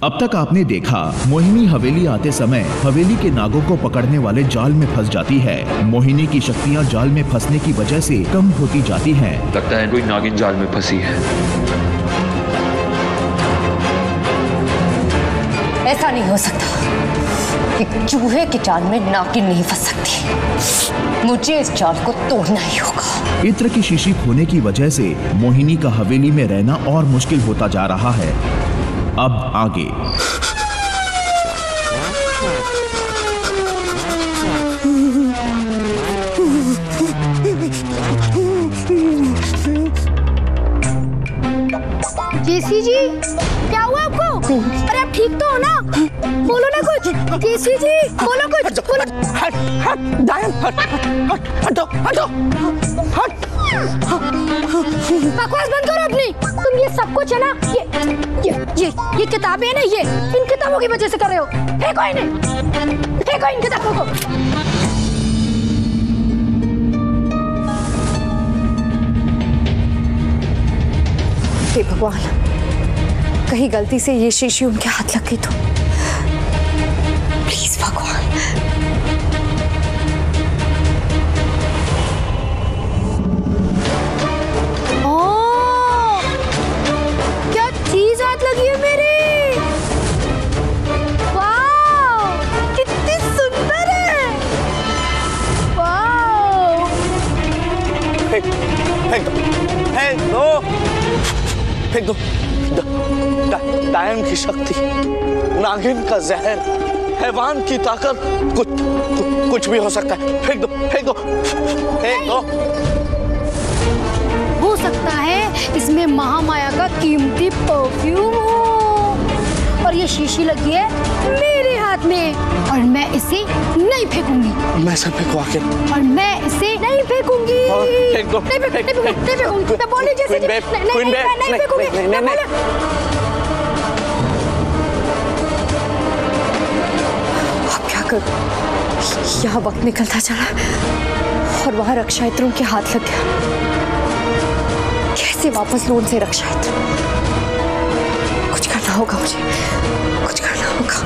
अब तक आपने देखा मोहिनी हवेली आते समय हवेली के नागों को पकड़ने वाले जाल में फंस जाती है। मोहिनी की शक्तियाँ जाल में फंसने की वजह से कम होती जाती हैं। लगता है कोई नागिन जाल में फंसी है। ऐसा नहीं हो सकता। एक चूहे के जाल में नागिन नहीं फंस सकती। मुझे इस जाल को तोड़ना ही होगा। इत्र की शीशी खोने की वजह से मोहिनी का हवेली में रहना और मुश्किल होता जा रहा है। अब आगे केसी जी, क्या हुआ आपको? अरे आप ठीक तो हो ना? बोलो ना कुछ। केसी जी बोलो कुछ। बोलो। हट हट डायन, हट हट हटो हटो हट। बकवास बंद करो अपनी। तुम ये सब कुछ है ना, ये किताबें हैं ना, ये इन किताबों की वजह से कर रहे हो। फेंको इन्हें, फेंको इन किताबों को। हे भगवान, कहीं गलती से ये शीशी उनके हाथ लग गई तो प्लीज भगवान। क्या चीज हाथ लगी है मेरी। वाह, कितनी सुंदर है। वाह। फेंक फेंक दो, फेंक दो। डायन की शक्ति, नागिन का जहर, हैवान की ताकत, कुछ भी हो सकता है। फेंक दो फेंक दो फेंक दो। हो सकता है इसमें महामाया का कीमती परफ्यूम हो, और ये शीशी लगी है मेरे हाथ में, और मैं इसे नहीं फेंकूंगी। मैं सब फेंकू आके, और मैं इसे नहीं फेंकूंगी। फेंक दो। नहीं फेंकूंगी। मैं बोली जैसे नहीं फेंकूंगी। अब क्या करूं? यहाँ वक्त निकलता चला और वहां रक्षा यंत्र उनके हाथ लग गया। कैसे वापस लूं उनसे रक्षा यंत्र? कुछ करना होगा मुझे, कुछ करना होगा।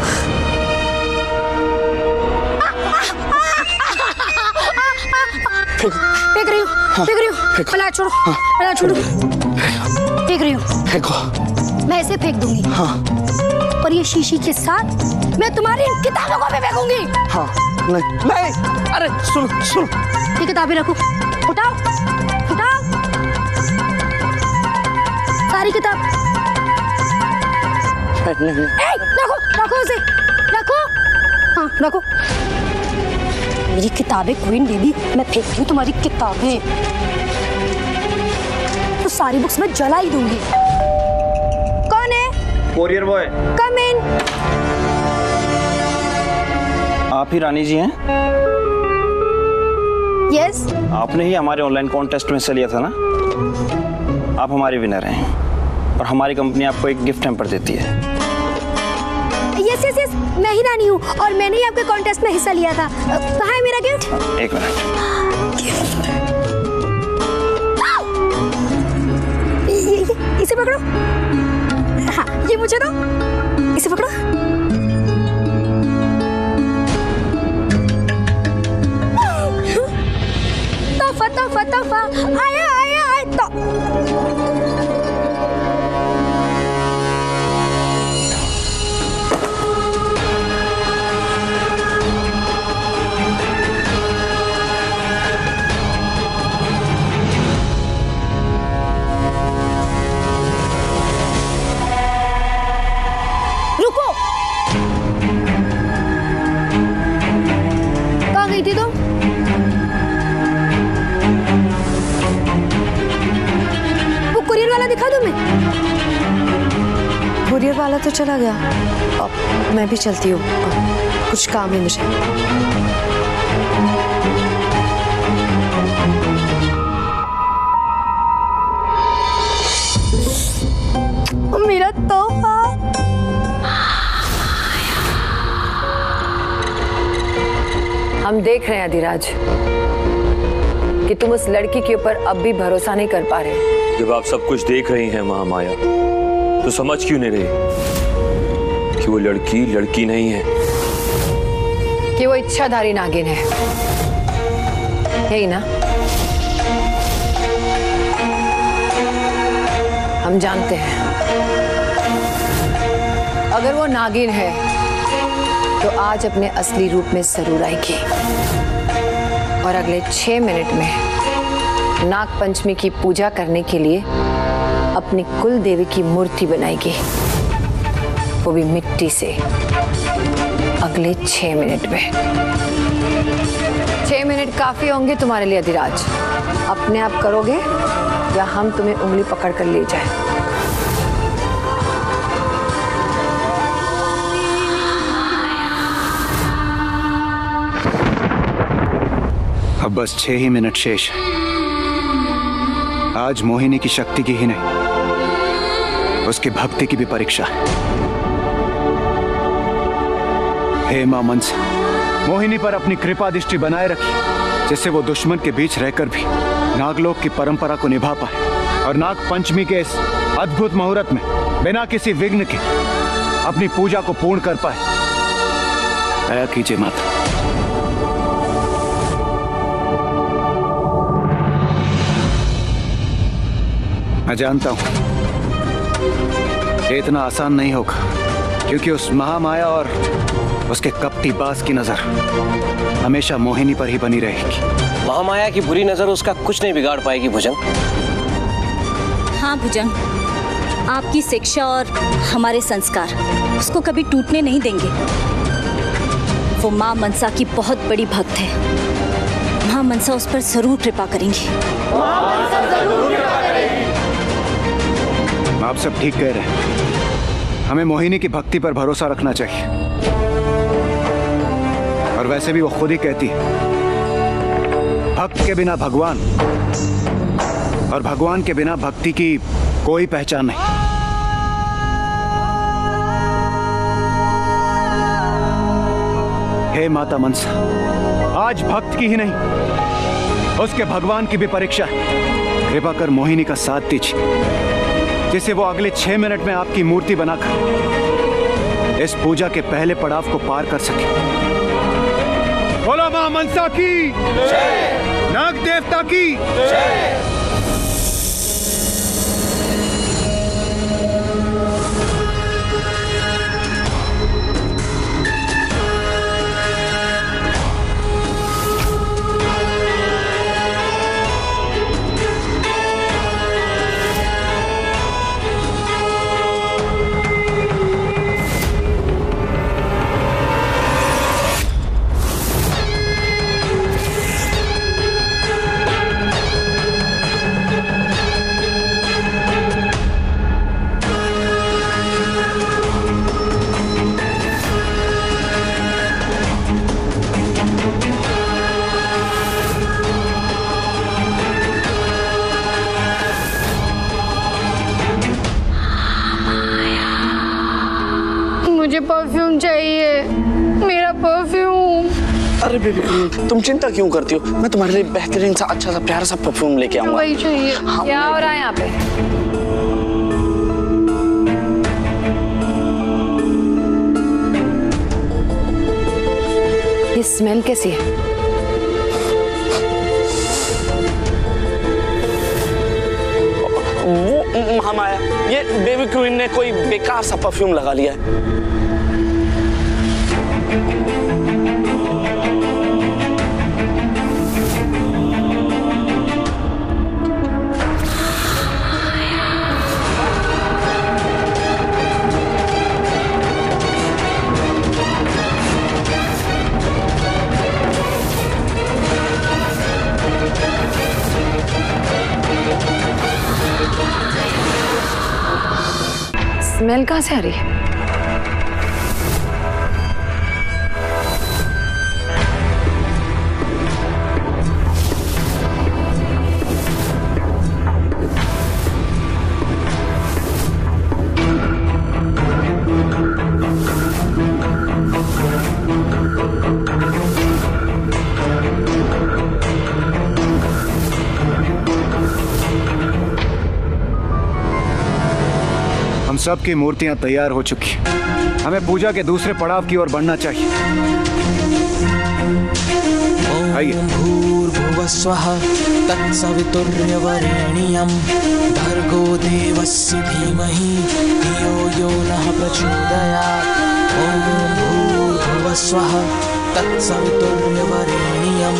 फेंक रही हूँ। पला छोड़ो, पला छोड़ो। फेंक रही हूँ। फेंको। मैं इसे फेंक दूंगी। हाँ। और ये शीशी के साथ मैं तुम्हारी इन किताबों को भी फेंकूंगी। हाँ। नहीं। अरे सुनो। ये किताबें रखो। उठाओ। सारी किताब। रखो उसे। रखो। हाँ रखो। मेरी किताबें क्वीन बेबी, मैं फेंकती हूँ तुम्हारी किताबें तो सारी बुक्स मैं जला ही दूंगी। कौन है? Courier boy. Come in. आप ही रानी जी हैं? यस। आपने ही हमारे ऑनलाइन कॉन्टेस्ट में हिस्सा लिया था ना? आप हमारे विनर हैं और हमारी कंपनी आपको एक गिफ्ट हैम्पर देती है। यस, मैं ही रानी हूँ और मैंने ही आपके कॉन्टेस्ट में हिस्सा लिया था। कहाँ है मेरा गिफ्ट? एक मिनट। इसे पकड़ो। हाँ, ये मुझे दो। इसे पकड़ो। तोहफा आया तो। रुको, कहाँ गई थी तुम? वो कुरियर वाला दिखा दो। मैं कुरियर वाला तो चला गया, अब मैं भी चलती हूँ, कुछ काम है मुझे। मेरा तोहफा। हम देख रहे हैं अधिराज कि तुम उस लड़की के ऊपर अब भी भरोसा नहीं कर पा रहे। जब आप सब कुछ देख रही हैं महामाया, तो समझ क्यों नहीं रही? कि वो लड़की लड़की नहीं है, कि वो इच्छाधारी नागिन है, यही ना? हम जानते हैं अगर वो नागिन है तो आज अपने असली रूप में जरूर आएगी और अगले 6 मिनट में नाग पंचमी की पूजा करने के लिए अपनी कुल देवी की मूर्ति बनाएगी, वो भी मिट्टी से, अगले 6 मिनट में। 6 मिनट काफी होंगे तुम्हारे लिए अधिराज। अपने आप करोगे या हम तुम्हें उंगली पकड़ कर ले जाए? अब बस 6 ही मिनट शेष है। आज मोहिनी की शक्ति की ही नहीं, उसकी भक्ति की भी परीक्षा है। हे मां मनसा, मोहिनी पर अपनी कृपा दृष्टि बनाए रखी, जिससे वो दुश्मन के बीच रहकर भी नागलोक की परंपरा को निभा पाए और नाग पंचमी के इस अद्भुत मुहूर्त में बिना किसी विघ्न के अपनी पूजा को पूर्ण कर पाए। दया कीजिए माता। मैं जानता हूं ये इतना आसान नहीं होगा, क्योंकि उस महामाया और उसके कपटी बाज की नजर हमेशा मोहिनी पर ही बनी रहेगी। महामाया की बुरी नजर उसका कुछ नहीं बिगाड़ पाएगी भुजंग। हाँ भुजंग, आपकी शिक्षा और हमारे संस्कार उसको कभी टूटने नहीं देंगे। वो माँ मनसा की बहुत बड़ी भक्त है। माँ मनसा उस पर जरूर कृपा करेंगी। आप सब ठीक कह रहे हैं। हमें मोहिनी की भक्ति पर भरोसा रखना चाहिए। और वैसे भी वो खुद ही कहती है, भक्त के बिना भगवान और भगवान के बिना भक्ति की कोई पहचान नहीं। हे माता मनसा, आज भक्त की ही नहीं उसके भगवान की भी परीक्षा है। कृपा कर मोहिनी का साथ दीजिए, जिससे वो अगले 6 मिनट में आपकी मूर्ति बनाकर इस पूजा के पहले पड़ाव को पार कर सके। बोलो मां मनसा की जय, नाग देवता की जय। मुझे परफ्यूम चाहिए, मेरा परफ्यूम। अरे बेबी, तुम चिंता क्यों करती हो? मैं तुम्हारे लिए बेहतरीन सा अच्छा सा प्यारा सा परफ्यूम लेके आऊंगा। वही चाहिए। क्या हो रहा है यहाँ पे? ये स्मेल कैसी है? वो महामाया, ये बेबी क्वीन ने कोई बेकार सा परफ्यूम लगा लिया है। स्मेल कहाँ से आ रही है? सबकी मूर्तियां तैयार हो चुकी हैं। हमें पूजा के दूसरे पड़ाव की ओर बढ़ना चाहिए। आइए। भूर्भुवस्वः तत्सवितुर्यवरेण्यं भर्गो देवस्य धीमहि धियो यो नः प्रचोदयात्। ॐ भूर्भुवस्वः तत्सवितुर्यवरेण्यं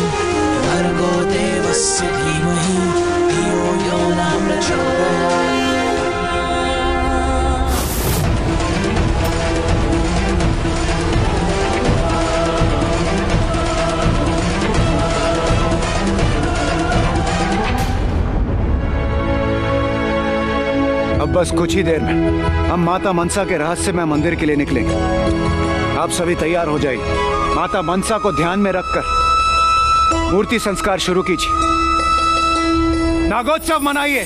भर्गो देवस्य धीमहि धियो यो नः प्रचोदयात्। अब बस कुछ ही देर में हम माता मनसा के रहस्यमय मंदिर के लिए निकलेंगे। आप सभी तैयार हो जाइए। माता मनसा को ध्यान में रखकर मूर्ति संस्कार शुरू कीजिए। नागोत्सव मनाइए।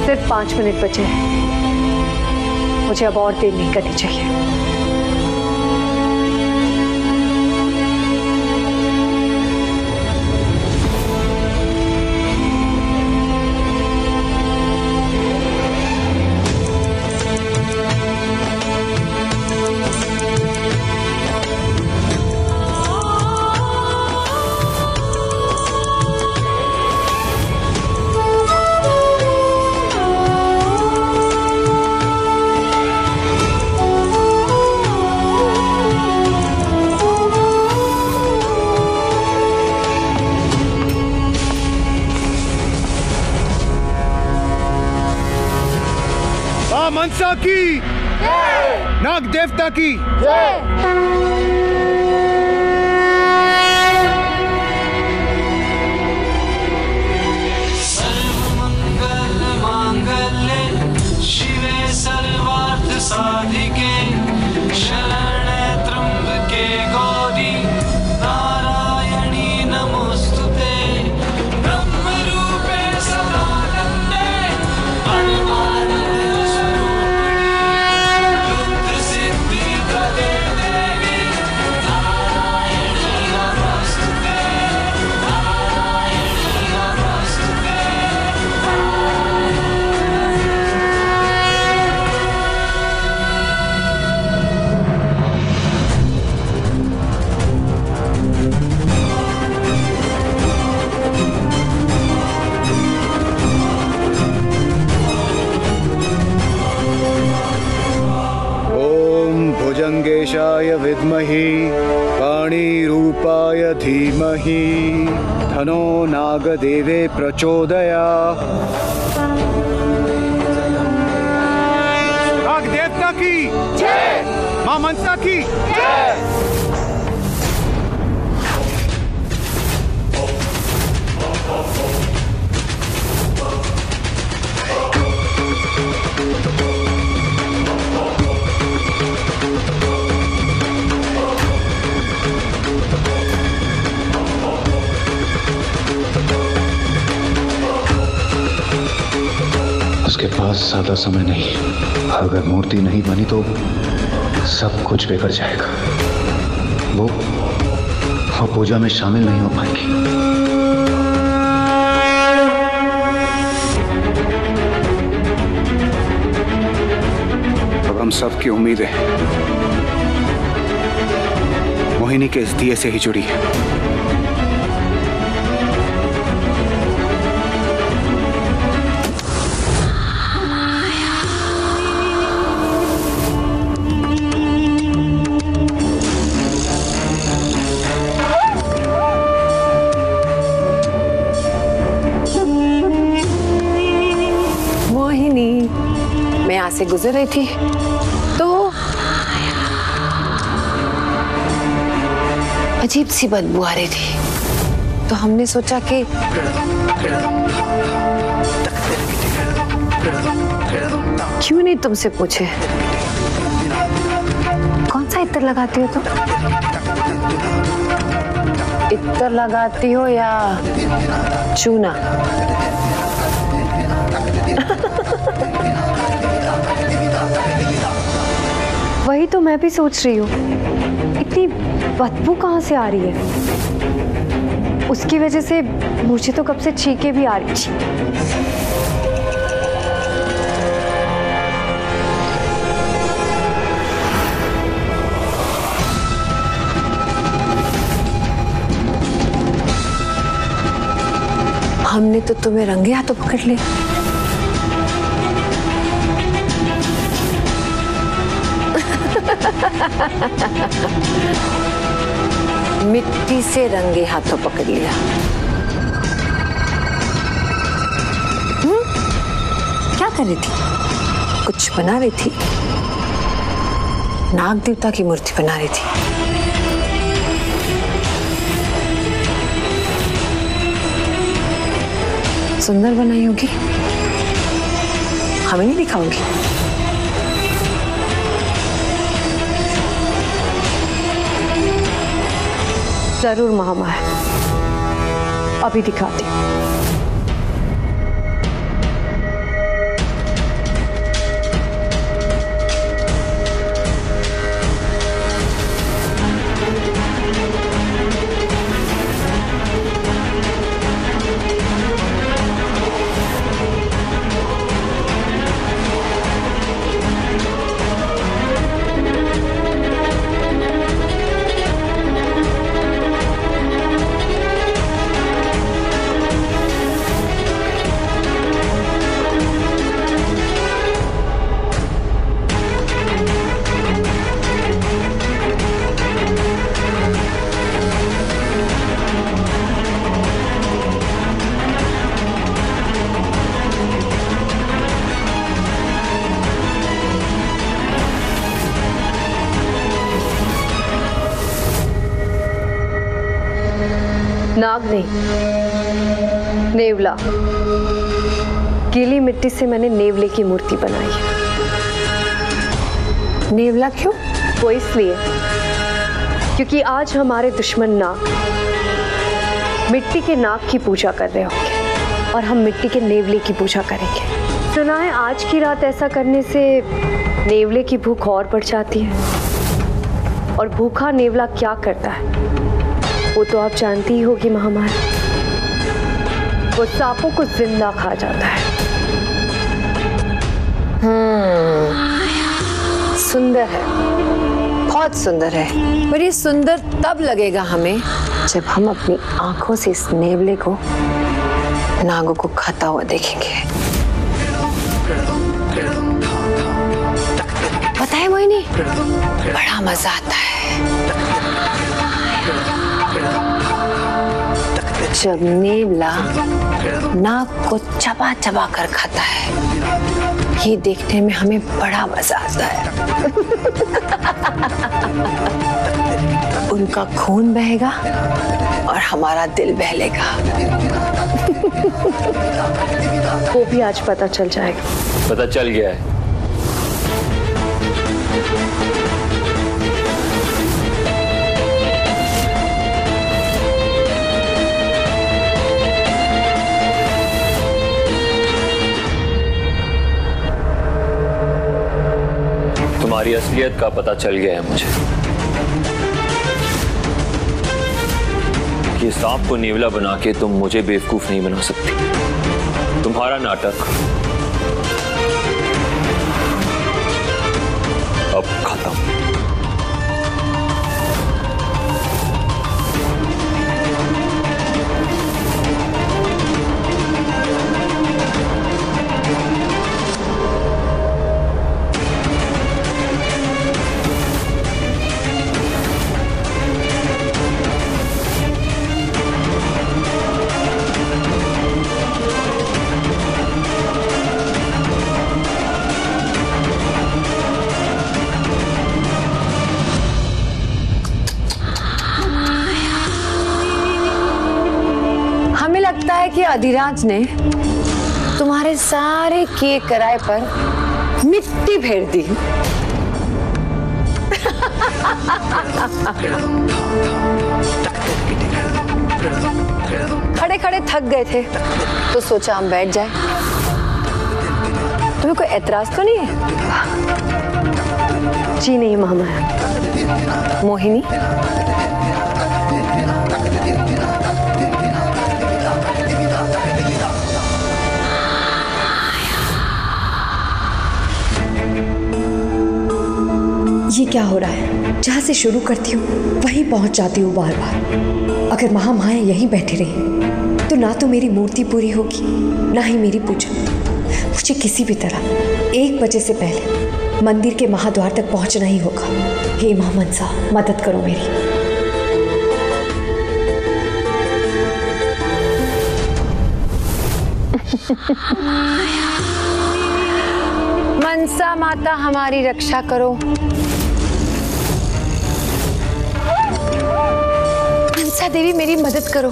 सिर्फ 5 मिनट बचे हैं, मुझे अब और देर नहीं करनी चाहिए। मनसा की जय। नाग देवता की जय। सर्वमंगल मांगल्ये शिवे सर्वार्थ साधिके शरण्ये त्र्यंबके गौरी नारायणी नमोस्तुते ब्रह्मरूपे सदानंदे भुजंगेशाय विद्महि पाणिरूपाय धीमहि धनो नागदेवे प्रचोदयात्। नाग देवता की जय। मां मनसा की जय। उसके पास ज्यादा समय नहीं। अगर मूर्ति नहीं बनी तो सब कुछ बिगड़ जाएगा। वो पूजा में शामिल नहीं हो पाएगी। अब हम सब की उम्मीदें मोहिनी के इस दिए से ही जुड़ी है। मैं यहाँ से गुजर रही थी तो अजीब सी बदबू आ रही थी, तो हमने सोचा कि क्यों नहीं तुमसे पूछे कौन सा इत्र लगाती हो तुम? इत्र लगाती हो या चूना? वही तो मैं भी सोच रही हूँ, इतनी बदबू कहाँ से आ रही है? उसकी वजह से मुझे तो कब से छींकें भी आ रही थी। हमने तो तुम्हें रंगे हाथों पकड़ लिया। मिट्टी से रंगे हाथों पकड़ लिया। क्या कर रही थी? कुछ बना रही थी? नाग देवता की मूर्ति बना रही थी। सुंदर बनाई होगी, हमें नहीं दिखाओगी? जरूर महामाया, अभी दिखाती हूँ। नाग नहीं, नेवला। गीली मिट्टी से मैंने नेवले की मूर्ति बनाई है। नेवला क्यों? वो इसलिए क्योंकि आज हमारे दुश्मन नाग मिट्टी के नाग की पूजा कर रहे होंगे और हम मिट्टी के नेवले की पूजा करेंगे। सुना है आज की रात ऐसा करने से नेवले की भूख और बढ़ जाती है। और भूखा नेवला क्या करता है वो तो आप जानती ही होगी महामाया। वो सांपों को जिंदा खा जाता है। सुंदर है, बहुत सुंदर है। पर ये सुंदर तब लगेगा हमें जब हम अपनी आंखों से इस नेवले को, नागों को खाता हुआ देखेंगे। पता है मोहिनी, बड़ा मजा आता है जब नेवला नाग को चबा चबा कर खाता है। ये देखने में हमें बड़ा मजा आता है। उनका खून बहेगा और हमारा दिल बहलेगा। वो भी आज पता चल जाएगा। पता चल गया है। तुम्हारी असलियत का पता चल गया है मुझे। कि सांप को नेवला बना के तुम मुझे बेवकूफ नहीं बना सकती। तुम्हारा नाटक अब खत्म। लगता है कि अधिराज ने तुम्हारे सारे किए कराए पर मिट्टी फेर दी। खड़े खड़े थक गए थे तो सोचा हम बैठ जाए। तुम्हें कोई एतराज तो नहीं है? जी नहीं महामाया। मोहिनी, ये क्या हो रहा है? जहाँ से शुरू करती हूँ वहीं पहुँच जाती हूँ बार बार। अगर महामाया यहीं बैठी रही तो ना तो मेरी मूर्ति पूरी होगी ना ही मेरी पूजा। मुझे किसी भी तरह 1 बजे से पहले मंदिर के महाद्वार तक पहुँचना ही होगा। हे मां मनसा, मदद करो मेरी। मनसा माता हमारी रक्षा करो। मनसा देवी मेरी मदद करो।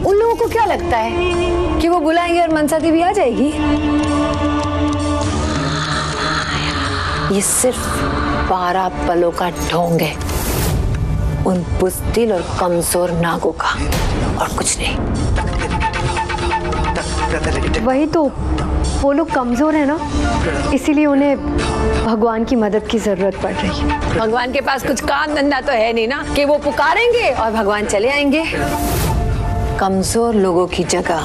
उन लोगों को क्या लगता है कि वो बुलाएंगे और मनसा देवी आ जाएगी? ये सिर्फ 12 पलों का ढोंग है, उन बुज़दिल और कमजोर नागों का, और कुछ नहीं। वही तो, वो लोग कमजोर है ना, इसीलिए उन्हें भगवान की मदद की जरूरत पड़ रही है। भगवान के पास कुछ काम धंधा तो है नहीं ना कि वो पुकारेंगे और भगवान चले आएंगे। कमजोर लोगों की जगह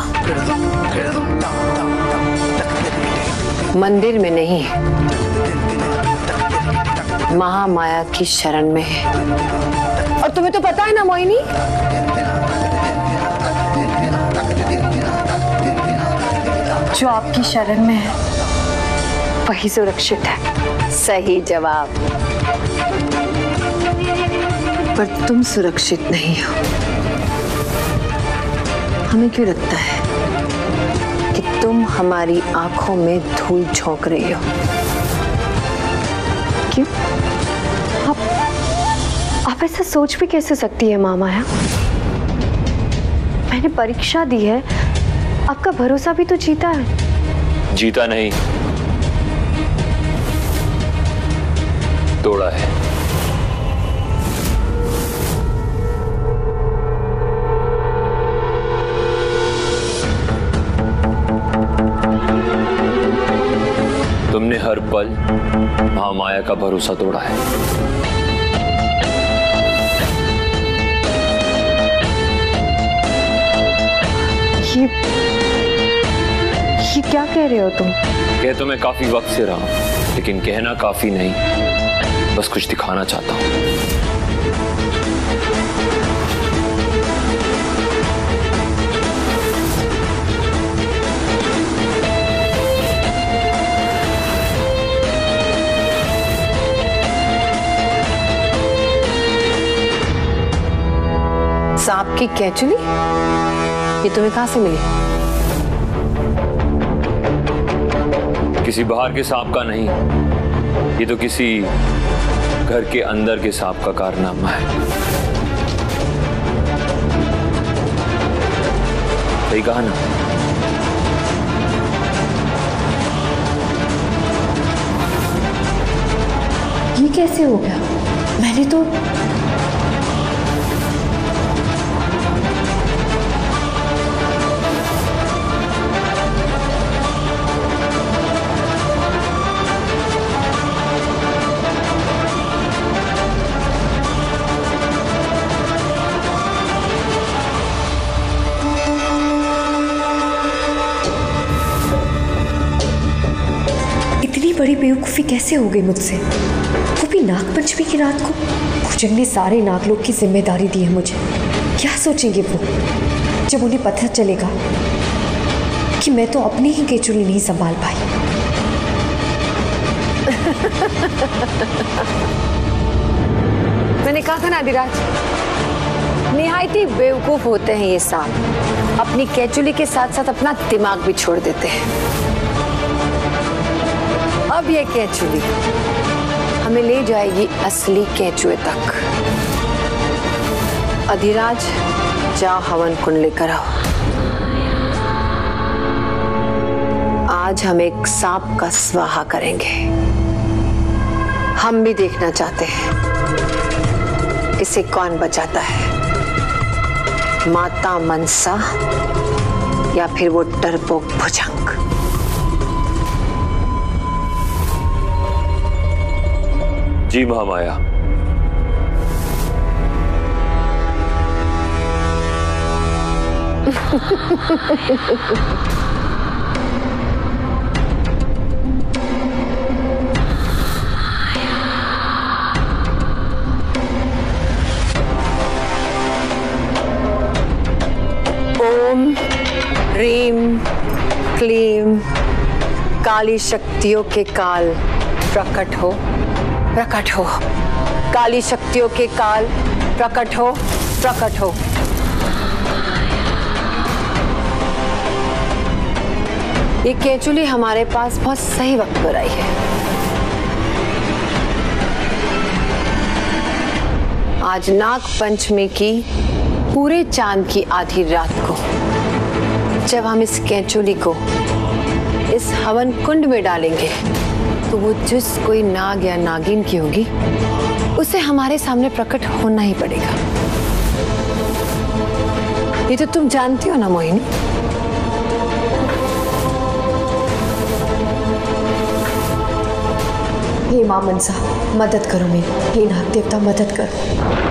मंदिर में नहीं, महामाया की शरण में है। और तुम्हें तो पता है ना मोहिनी, जो आपकी शरण में है वही सुरक्षित है। सही जवाब। पर तुम सुरक्षित नहीं हो। हमें क्यों लगता है कि तुम हमारी आंखों में धूल झोंक रही हो? क्यों? आप ऐसा सोच भी कैसे सकती है महामाया? मैंने परीक्षा दी है, आपका भरोसा भी तो जीता है। जीता नहीं, तोड़ा है। तुमने हर पल महामाया का भरोसा तोड़ा है। ये क्या कह रहे हो तुम? कह तो मैं काफी वक्त से रहा हूं, लेकिन कहना काफी नहीं, बस कुछ दिखाना चाहता हूं। सांप की कैचुली ये तुम्हें कहां से मिली? किसी बाहर के सांप का नहीं, ये तो किसी घर के अंदर के सांप का कारनामा है। सही कहा ना? ये कैसे हो गया? मैंने तो बड़ी बेवकूफ़ी कैसे हो गई मुझसे? वो भी नागपंचमी की रात को। कुजंग ने सारे नागलोक की जिम्मेदारी दी है मुझे। क्या सोचेंगे वो जब उन्हें पता चलेगा कि मैं तो अपनी ही केचुली नहीं संभाल पाई? मैंने कहा था ना अधिराज, निहायत ही बेवकूफ होते हैं ये सांप। अपनी केचुली के साथ साथ अपना दिमाग भी छोड़ देते हैं। अब ये केचुली हमें ले जाएगी असली केचुए तक। अधिराज, जाओ हवन कुंड लेकर आओ। आज हम एक सांप का स्वाहा करेंगे हम भी देखना चाहते हैं इसे कौन बचाता है, माता मनसा या फिर वो डरपोक भुजंग। जी महामाया। ओम ह्रीम क्लीम काली शक्तियों के काल प्रकट हो, प्रकट हो। काली शक्तियों के काल प्रकट हो, प्रकट हो। ये केंचुली हमारे पास बहुत सही वक्त पर आई है। आज नाग पंचमी की पूरे चांद की आधी रात को जब हम इस केंचुली को इस हवन कुंड में डालेंगे तो वो जिस कोई नाग या नागिन की होगी उसे हमारे सामने प्रकट होना ही पड़ेगा। ये तो तुम जानती हो ना मोहिनी। हे मां मनसा, मदद करो मेरी। हे नाग देवता, मदद करो।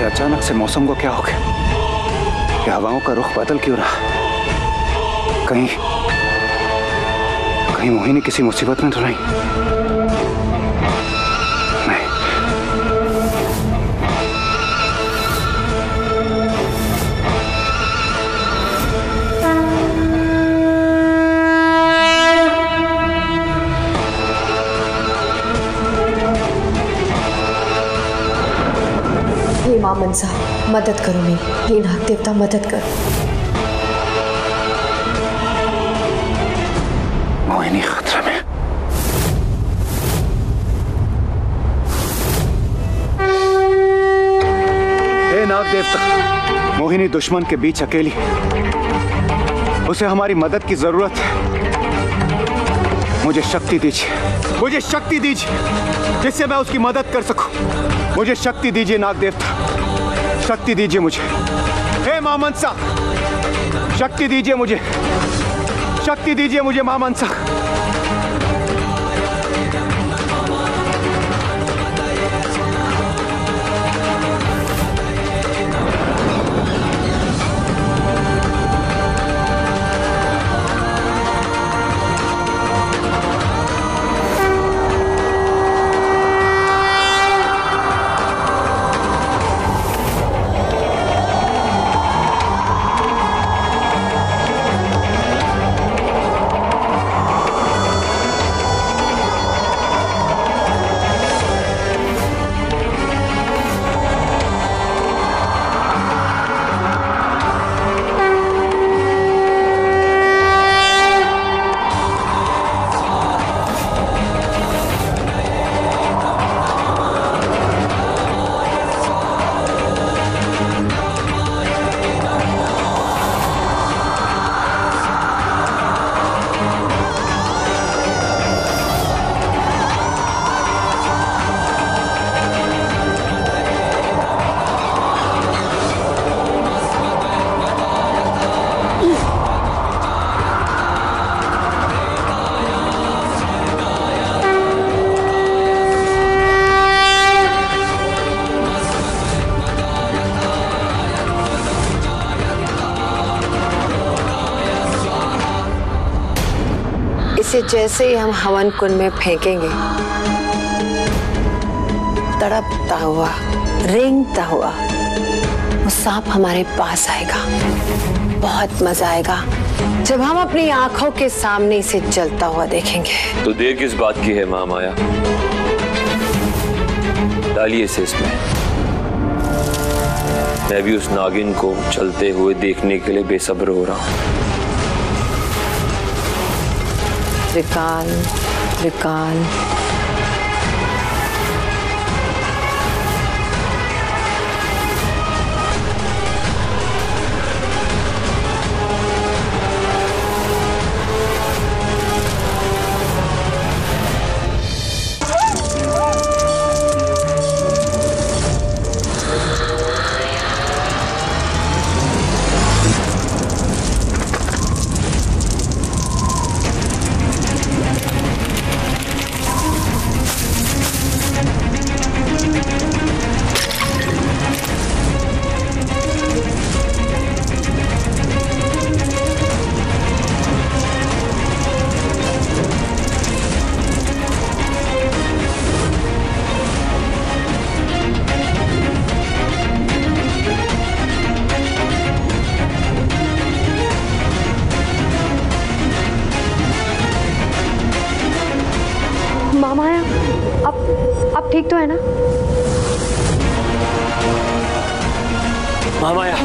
अचानक से मौसम को क्या हो गया? ये हवाओं का रुख बदल क्यों रहा? कहीं कहीं मोहिनी किसी मुसीबत में तो नहीं? नहीं। हे मां मनसा, मदद करो मेरी। हे नाग देवता, मदद करो। मोहिनी खतरे में। हे नाग देवता, मोहिनी दुश्मन के बीच अकेली, उसे हमारी मदद की जरूरत है। मुझे शक्ति दीजिए, मुझे शक्ति दीजिए जिससे मैं उसकी मदद कर सकूं। मुझे शक्ति दीजिए नाग देवता, शक्ति दीजिए मुझे। हे मां मनसा, शक्ति दीजिए मुझे, शक्ति दीजिए मुझे मां मनसा। इसे जैसे ही हम हवन कुंड में फेंकेंगे, तड़पता हुआ, रेंगता हुआ वो सांप हमारे पास आएगा। बहुत मजा आएगा जब हम अपनी आंखों के सामने इसे जलता हुआ देखेंगे। तो देर किस बात की है महामाया? डालिए इसे इसमें। मैं भी उस नागिन को चलते हुए देखने के लिए बेसब्र हो रहा हूँ। विकाल, विकाल, अब ठीक तो है ना? महामाया,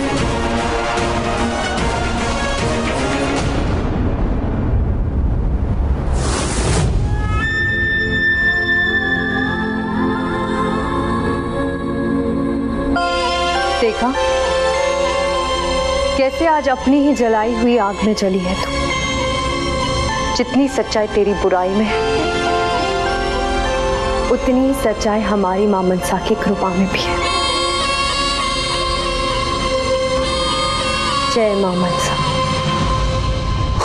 देखा कैसे आज अपनी ही जलाई हुई आग में जली है तू। जितनी सच्चाई तेरी बुराई में है, उतनी ही सच्चाई हमारी मां मनसा की कृपा में भी है। जय मां मनसा।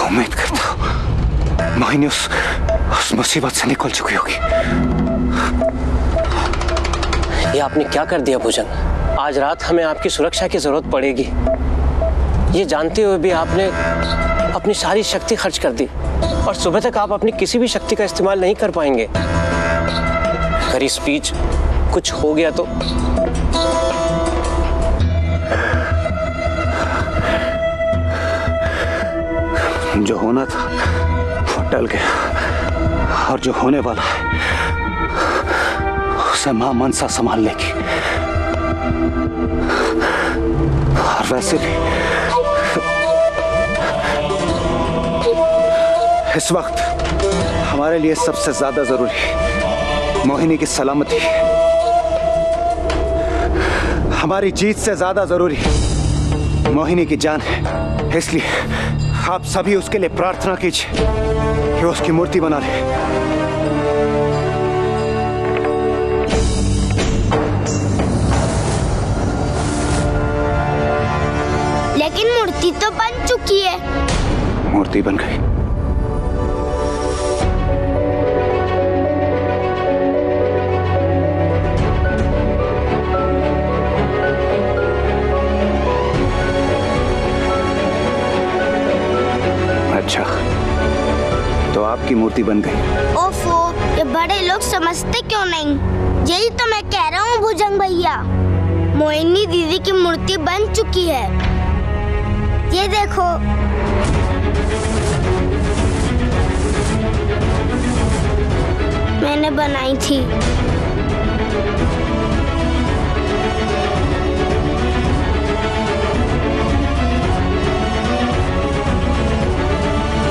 उम्मीद करता हूं मोहिनी उस मुसीबत से निकल चुकी होगी। ये आपने क्या कर दिया भुजंग? आज रात हमें आपकी सुरक्षा की जरूरत पड़ेगी। ये जानते हुए भी आपने अपनी सारी शक्ति खर्च कर दी और सुबह तक आप अपनी किसी भी शक्ति का इस्तेमाल नहीं कर पाएंगे। अगर इस बीच कुछ हो गया तो जो होना था वो टल गया और जो होने वाला है उसे मां मनसा संभाल लेगी। और वैसे भी इस वक्त हमारे लिए सबसे ज्यादा जरूरी मोहिनी की सलामती है। हमारी जीत से ज्यादा जरूरी मोहिनी की जान है। इसलिए आप सभी उसके लिए प्रार्थना कीजिए कि उसकी मूर्ति बना ले। लेकिन मूर्ति तो बन चुकी है। मूर्ति बन गई। अच्छा, तो आपकी मूर्ति बन गई। ओफो, ये बड़े लोग समझते क्यों नहीं? यही तो मैं कह रहा हूँ भुजंग भैया, मोहिनी दीदी की मूर्ति बन चुकी है। ये देखो। मैंने बनाई थी।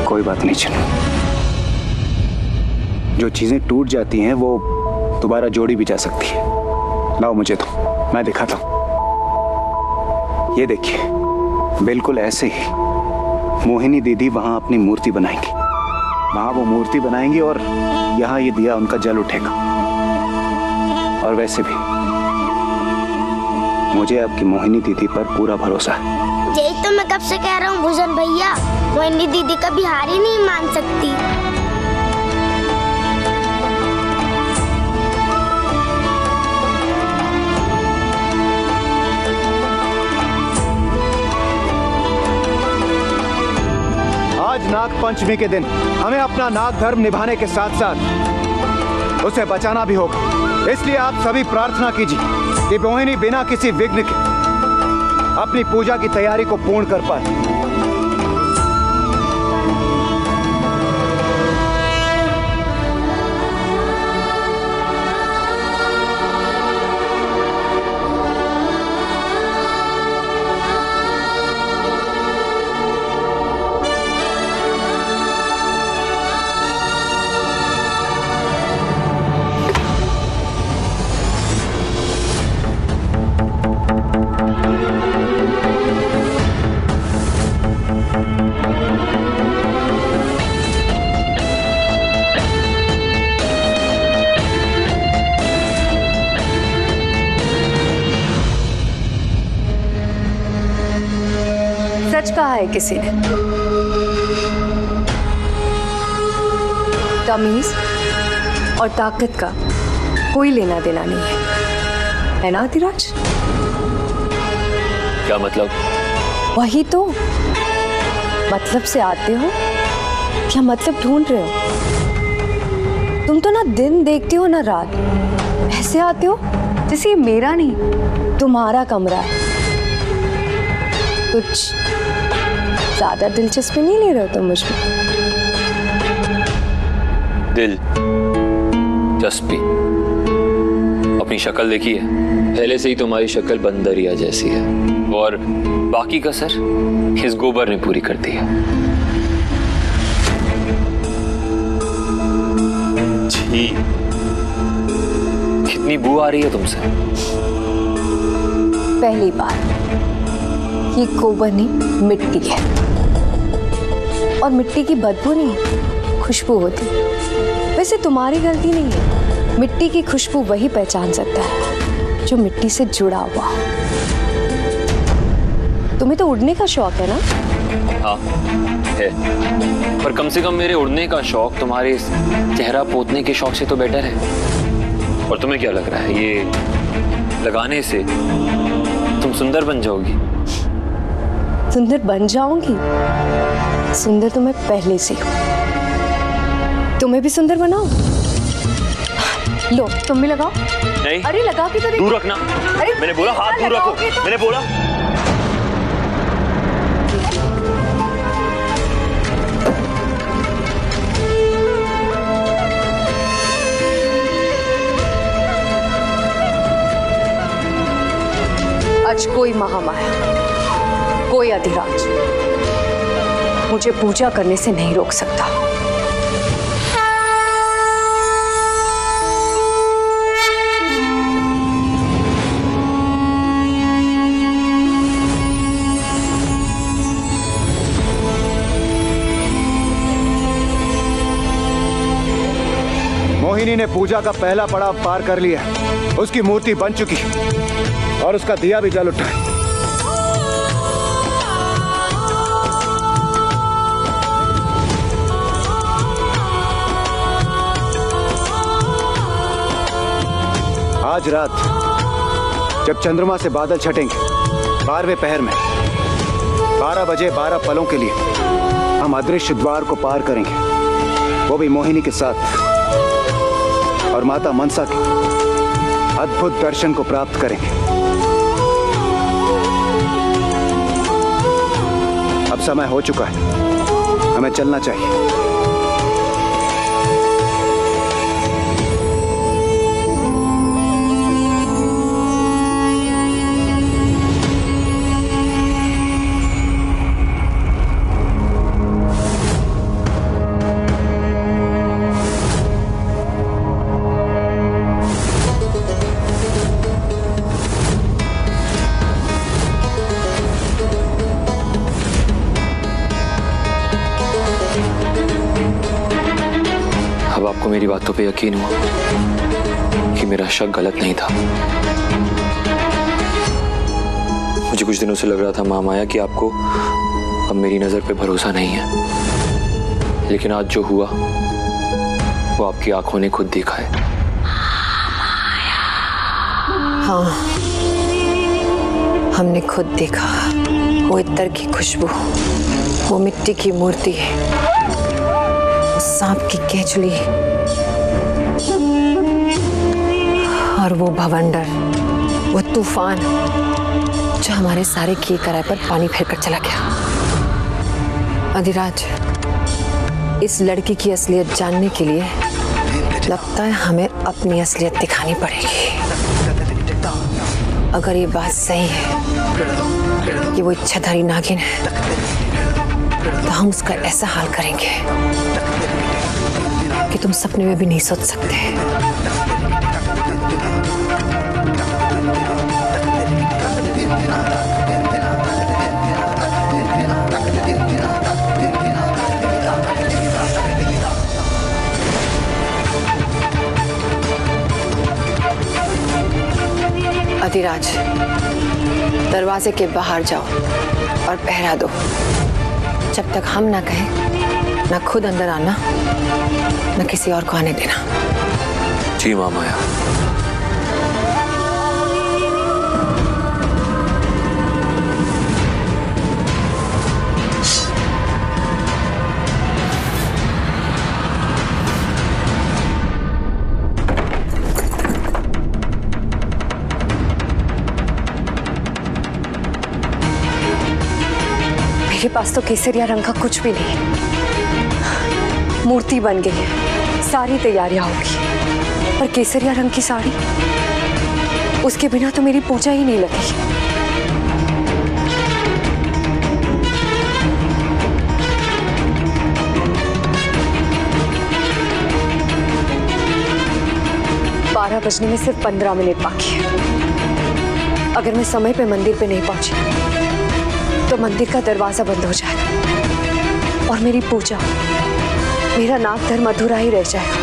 कोई बात नहीं चलो, जो चीजें टूट जाती हैं वो दोबारा जोड़ी भी जा सकती है। लाओ मुझे तो, मैं दिखाता हूं। ये देखिए, बिल्कुल ऐसे ही मोहिनी दीदी वहां अपनी मूर्ति बनाएंगी। वहां वो मूर्ति बनाएंगी और यहाँ ये दिया उनका जल उठेगा। और वैसे भी मुझे आपकी मोहिनी दीदी पर पूरा भरोसा है। यही तो मैं कब से कह रहा हूँ भुजन भैया, मोहिनी दीदी कभी हार ही नहीं मान सकती। आज नाग पंचमी के दिन हमें अपना नाग धर्म निभाने के साथ साथ उसे बचाना भी होगा। इसलिए आप सभी प्रार्थना कीजिए कि मोहिनी बिना किसी विघ्न के अपनी पूजा की तैयारी को पूर्ण कर पाए। सच कहा है किसी ने। तमीज और ताकत का कोई लेना देना नहीं है ना अधिराज? क्या मतलब? वही तो, मतलब से आते हो क्या मतलब ढूंढ रहे हो? तुम तो ना दिन देखते हो ना रात, ऐसे आते हो जैसे ये मेरा नहीं तुम्हारा कमरा है। कुछ ज्यादा दिलचस्पी नहीं ले रहे हो तुम मुझ में? दिलचस्पी? अपनी शक्ल देखी है? पहले से ही तुम्हारी शक्ल बंदरिया जैसी है, और बाकी कसर इस गोबर ने पूरी कर दी है। छी, कितनी बू आ रही है तुमसे। पहली बार, ये गोबर नहीं मिट्टी है, और मिट्टी की बदबू नहीं खुशबू होती। वैसे तुम्हारी गलती नहीं है, मिट्टी की खुशबू वही पहचान सकता है जो मिट्टी से जुड़ा हुआ। तुम्हें तो उड़ने का शौक है ना? हाँ है, पर कम से कम मेरे उड़ने का शौक तुम्हारे चेहरा पोतने के शौक से तो बेटर है। और तुम्हें क्या लग रहा है, ये लगाने से तुम सुंदर बन जाओगी? सुंदर बन जाऊंगी? सुंदर तो मैं पहले से हूं। तुम्हें भी सुंदर बनाओ? लो तुम भी लगाओ। नहीं। अरे लगा के तो देखो। दूर रखना। अरे मैंने बोला हाथ दूर रखो। तो... मैंने बोला। आज कोई महामाया, कोई अधिराज मुझे पूजा करने से नहीं रोक सकता। मोहिनी ने पूजा का पहला पड़ाव पार कर लिया, उसकी मूर्ति बन चुकी और उसका दिया भी जल उठा है। आज रात जब चंद्रमा से बादल छटेंगे 12वें पहर में 12 बजे 12 पलों के लिए हम अदृश्य द्वार को पार करेंगे, वो भी मोहिनी के साथ, और माता मनसा के अद्भुत दर्शन को प्राप्त करेंगे। अब समय हो चुका है, हमें चलना चाहिए। अब आपको मेरी बातों पे यकीन हुआ कि मेरा शक गलत नहीं था। मुझे कुछ दिनों से लग रहा था महामाया कि आपको अब मेरी नजर पे भरोसा नहीं है, लेकिन आज जो हुआ वो आपकी आंखों ने खुद देखा है। हाँ, हमने खुद देखा। वो इत्र की खुशबू, वो मिट्टी की मूर्ति, वो सांप की केचुली, और वो भवंडर, वो तूफान जो हमारे सारे किए कराए पर पानी फेरकर चला गया। अधिराज, इस लड़की की असलियत जानने के लिए लगता है हमें अपनी असलियत दिखानी पड़ेगी। अगर ये बात सही है कि वो इच्छाधारी नागिन है, तो हम उसका ऐसा हाल करेंगे कि तुम सपने में भी नहीं सोच सकते। अधिराज, दरवाजा दरवाजे के बाहर जाओ और पहरा दो। जब तक हम ना कहें ना खुद अंदर आना ना किसी और को आने देना। जी माँ माया। मेरे पास तो केसरिया रंग का कुछ भी नहीं। मूर्ति बन गई है, सारी तैयारियां होगी, पर केसरिया रंग की साड़ी, उसके बिना तो मेरी पूजा ही नहीं लगेगी। बारह बजने में सिर्फ 15 मिनट बाकी है। अगर मैं समय पे मंदिर पे नहीं पहुंची तो मंदिर का दरवाजा बंद हो जाएगा और मेरी पूजा, मेरा नाग धर्म अधूरा ही रह जाएगा।